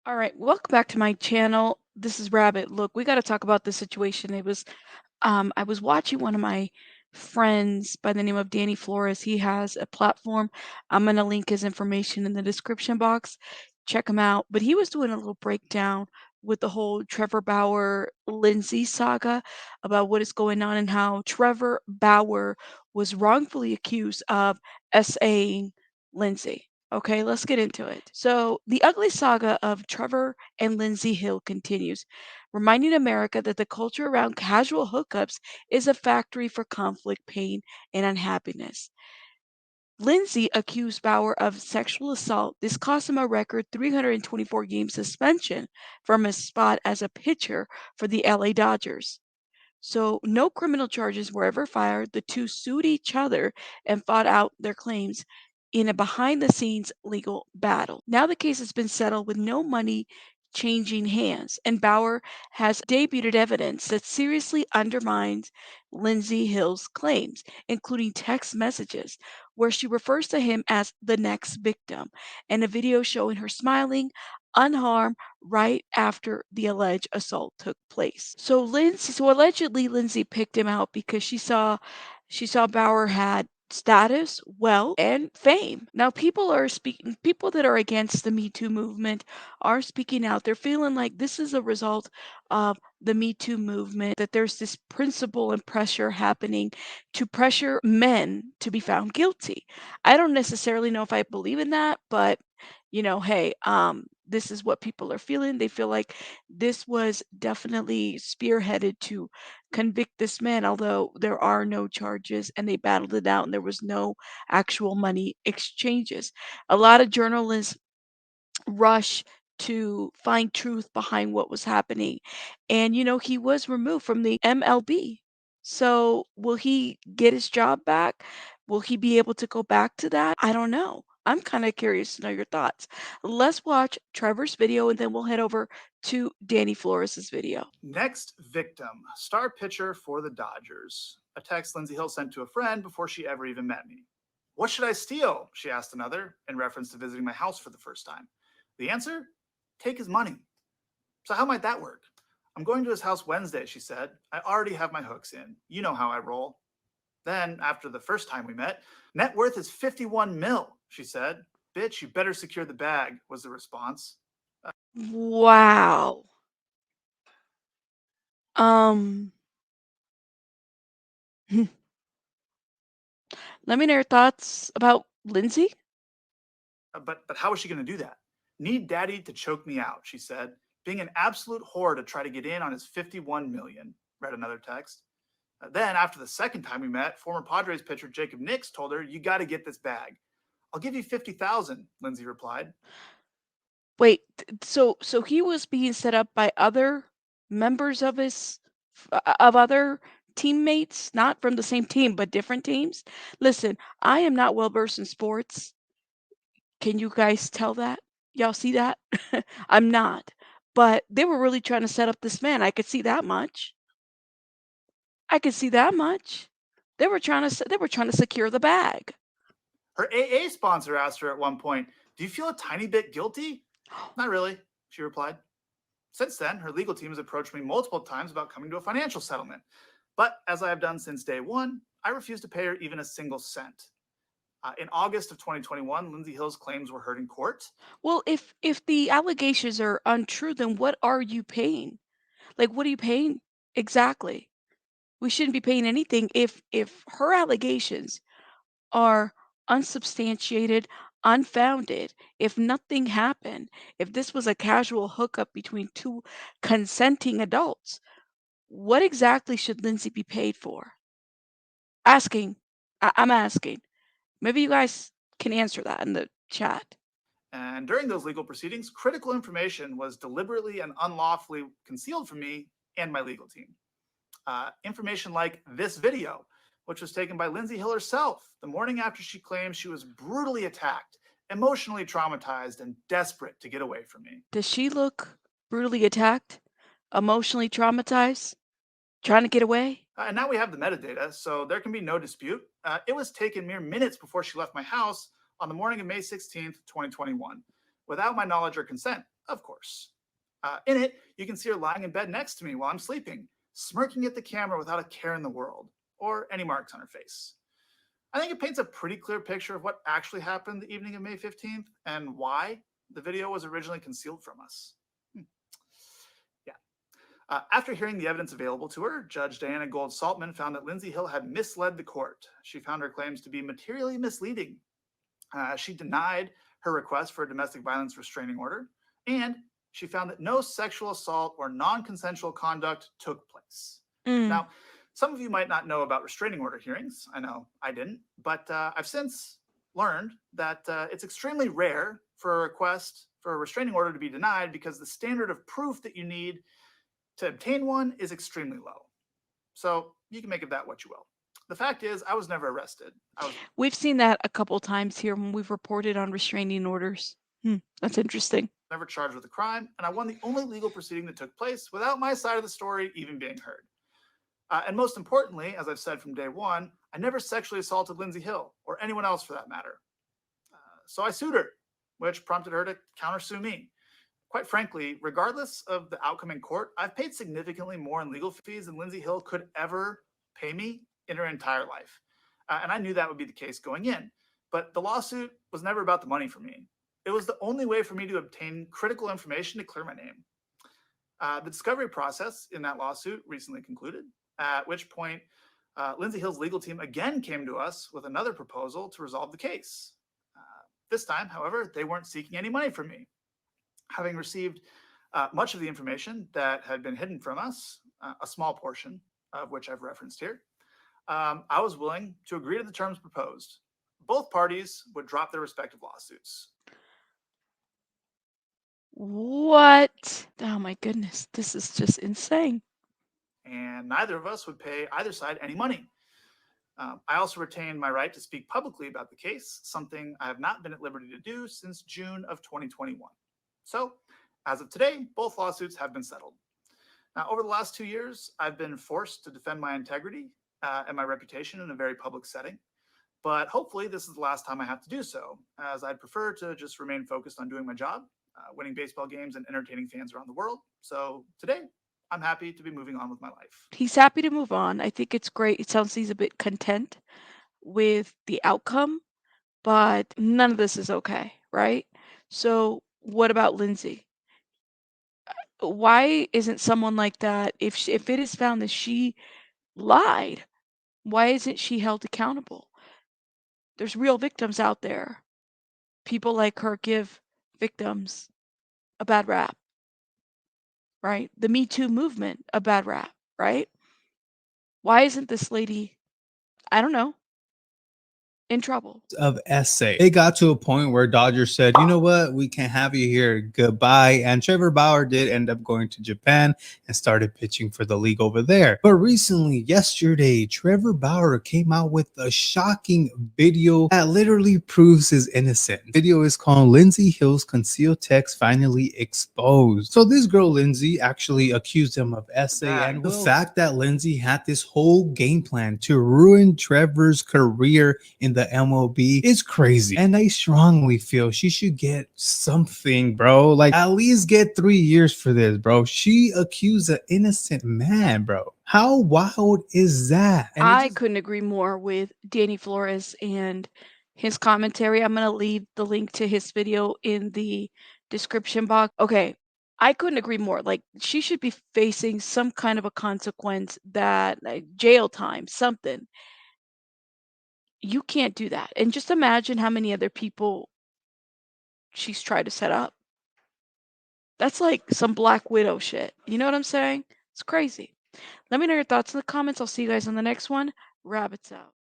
All right, welcome back to my channel. This is Rabbit. Look, we got to talk about this situation. I was watching one of my friends by the name of Danny Flores. He has a platform. I'm gonna link his information in the description box. Check him out. But he was doing a little breakdown with the whole Trevor Bauer Lindsay saga about what is going on and how Trevor Bauer was wrongfully accused of SAing Lindsay. Okay, let's get into it. So, the ugly saga of Trevor and Lindsay Hill continues, reminding America that the culture around casual hookups is a factory for conflict, pain, and unhappiness. Lindsay accused Bauer of sexual assault. This cost him a record 324-game suspension from his spot as a pitcher for the LA Dodgers. So, no criminal charges were ever filed. The two sued each other and fought out their claims in a behind the scenes legal battle. Now the case has been settled with no money changing hands, and Bauer has debuted evidence that seriously undermines Lindsay Hill's claims, including text messages where she refers to him as the next victim, and a video showing her smiling, unharmed right after the alleged assault took place. So allegedly Lindsay picked him out because she saw Bauer had status, wealth, and fame. Now people that are against the Me Too movement are speaking out. They're feeling like this is a result of the Me Too movement, that there's this principle and pressure happening to pressure men to be found guilty. I don't necessarily know if I believe in that, but hey, this is what people are feeling. They feel like this was definitely spearheaded to convict this man, although there are no charges and they battled it out and there was no actual money exchanges. A lot of journalists rush to find truth behind what was happening. And, he was removed from the MLB. So will he get his job back? Will he be able to go back to that? I don't know. I'm kind of curious to know your thoughts. Let's watch Trevor's video and then we'll head over to Danny Flores's video. Next victim, star pitcher for the Dodgers. A text Lindsay Hill sent to a friend before she ever even met me. What should I steal? She asked another, in reference to visiting my house for the first time. The answer? Take his money. So, how might that work? I'm going to his house Wednesday, she said. I already have my hooks in. You know how I roll. Then, after the first time we met, net worth is 51 mil, she said. Bitch, you better secure the bag, was the response. Wow. Um, Let me know your thoughts about Lindsay. But how is she going to do that? Need daddy to choke me out, she said. Being an absolute whore to try to get in on his 51 million, read another text. Then, after the second time we met, former Padres pitcher Jacob Nix told her, you got to get this bag. I'll give you 50,000, Lindsay replied. Wait, so he was being set up by other members of other teammates, not from the same team, but different teams? Listen, I am not well versed in sports. Can you guys tell that? Y'all see that? I'm not. But they were really trying to set up this man. I could see that much. I could see that much. They were trying to secure the bag. Her AA sponsor asked her at one point, do you feel a tiny bit guilty? Not really, she replied. Since then, her legal team has approached me multiple times about coming to a financial settlement. But as I have done since day one, I refuse to pay her even a single cent. In August of 2021, Lindsay Hill's claims were heard in court. Well, if the allegations are untrue, then what are you paying? Like, what are you paying exactly? We shouldn't be paying anything if her allegations are unsubstantiated, unfounded, if nothing happened, if this was a casual hookup between two consenting adults, what exactly should Lindsay be paid for? Asking. I'm asking. Maybe you guys can answer that in the chat. And during those legal proceedings, critical information was deliberately and unlawfully concealed from me and my legal team. Information like this video, which was taken by Lindsay Hill herself the morning after she claimed she was brutally attacked, emotionally traumatized, and desperate to get away from me. Does she look brutally attacked, emotionally traumatized, trying to get away? And now we have the metadata, so there can be no dispute. It was taken mere minutes before she left my house on the morning of May 16th, 2021, without my knowledge or consent. Of course. In it, you can see her lying in bed next to me while I'm sleeping, smirking at the camera without a care in the world, or any marks on her face. I think it paints a pretty clear picture of what actually happened the evening of May 15th and why the video was originally concealed from us. Hmm. Yeah. After hearing the evidence available to her, Judge Diana Gold Saltman found that Lindsay Hill had misled the court. She found her claims to be materially misleading. She denied her request for a domestic violence restraining order, and she found that no sexual assault or non consensual conduct took place. Mm. Now, some of you might not know about restraining order hearings. I know I didn't, but I've since learned that it's extremely rare for a request for a restraining order to be denied because the standard of proof that you need to obtain one is extremely low. So you can make of that what you will. The fact is, I was never arrested. I was We've seen that a couple times here when we've reported on restraining orders. That's interesting. never charged with a crime, and I won the only legal proceeding that took place without my side of the story even being heard. And most importantly, as I've said from day one, I never sexually assaulted Lindsay Hill, or anyone else for that matter. So I sued her, which prompted her to countersue me. Quite frankly, regardless of the outcome in court, I've paid significantly more in legal fees than Lindsay Hill could ever pay me in her entire life. And I knew that would be the case going in. But the lawsuit was never about the money for me. It was the only way for me to obtain critical information to clear my name. The discovery process in that lawsuit recently concluded, at which point Lindsay Hill's legal team again came to us with another proposal to resolve the case. This time, however, they weren't seeking any money from me. Having received much of the information that had been hidden from us, a small portion of which I've referenced here, I was willing to agree to the terms proposed. Both parties would drop their respective lawsuits. What? Oh my goodness, this is just insane. And neither of us would pay either side any money. I also retained my right to speak publicly about the case, something I have not been at liberty to do since June of 2021. So, as of today, both lawsuits have been settled. Now, over the last 2 years, I've been forced to defend my integrity and my reputation in a very public setting. But hopefully, this is the last time I have to do so, as I'd prefer to just remain focused on doing my job, winning baseball games, and entertaining fans around the world. So, today, I'm happy to be moving on with my life. He's happy to move on. I think it's great. It sounds he's a bit content with the outcome, but none of this is okay, right? So, what about Lindsay? Why isn't someone like that, if it is found that she lied, why isn't she held accountable? There's real victims out there. People like her give victims a bad rap, right? The Me Too movement, a bad rap, right? Why isn't this lady, I don't know, in trouble? Of essay. It got to a point where Dodgers said, you know what, we can't have you here. Goodbye. And Trevor Bauer did end up going to Japan and started pitching for the league over there. But recently, yesterday, Trevor Bauer came out with a shocking video that literally proves his innocence. The video is called Lindsay Hill's Concealed Text Finally Exposed. So this girl, Lindsay, actually accused him of essay, and the fact that Lindsay had this whole game plan to ruin Trevor's career in the MLB is crazy. And I strongly feel she should get something, bro. Like, at least get 3 years for this, bro. She accused an innocent man, bro. How wild is that? And I couldn't agree more with Danny Flores and his commentary. I'm going to leave the link to his video in the description box. Okay, I couldn't agree more. Like, she should be facing some kind of a consequence, that like jail time, something. You can't do that. And just imagine how many other people she's tried to set up. That's like some Black Widow shit. You know what I'm saying? It's crazy. Let me know your thoughts in the comments. I'll see you guys on the next one. Rabbits out.